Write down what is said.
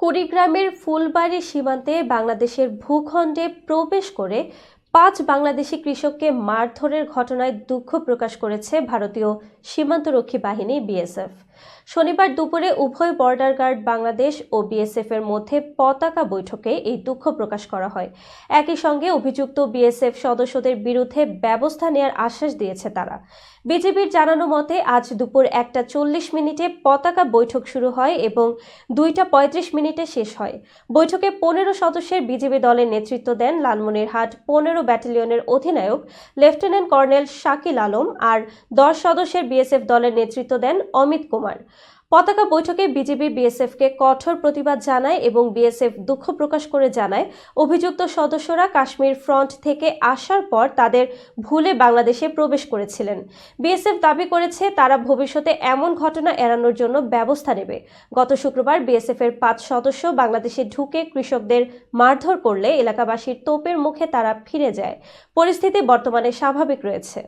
কুড়িগ্রামের ফুলবাড়ী সীমান্তে বাংলাদেশের ভূখণ্ডে প্রবেশ করে ৫ বাংলাদেশি কৃষককে মারধরের ঘটনায় দুঃখ প্রকাশ করেছে ভারতীয় সীমান্তরক্ষী বাহিনী বিএসএফ। শনিবার দুপুরে উভয় বর্ডার গার্ড বাংলাদেশ ও বিএসএফ এর মধ্যে পতাকা বৈঠকে এই দুঃখ প্রকাশ করা হয়। একই সঙ্গে অভিযুক্ত বিএসএফ সদস্যদের বিরুদ্ধে ব্যবস্থা নেওয়ার আশ্বাস দিয়েছে তারা। বিজিবির জানানো মতে আজ দুপুর 1:40 পতাকা বৈঠক শুরু হয় এবং 2:35 শেষ হয়। বৈঠকে 15 সদস্যের বিজিবি দলের নেতৃত্ব দেন লালমনিরহাট 15 ব্যাটালিয়নের অধিনায়ক লেফটেন্যান্ট কর্নেল শাকিল আলম আর 10 সদস্যের বিএসএফ দলের নেতৃত্ব দেন অমিত কুমার। পতাকা বৈঠকে বিজিবি বিএসএফকে কঠোর প্রতিবাদ জানায় এবং বিএসএফ দুঃখ প্রকাশ করে জানায় অভিযুক্ত সদস্যরা কাশ্মীর ফ্রন্ট থেকে আসার পর তাদের ভুলে বাংলাদেশে প্রবেশ করেছিলেন। বিএসএফ দাবি করেছে তারা ভবিষ্যতে এমন ঘটনা এড়ানোর জন্য ব্যবস্থা নেবে। গত শুক্রবার বিএসএফ এর 5 সদস্য বাংলাদেশে ঢুকে কৃষকদের মারধর করলে এলাকাবাসীর তোপের মুখে তারা ফিরে যায়। পরিস্থিতি বর্তমানে স্বাভাবিক রয়েছে।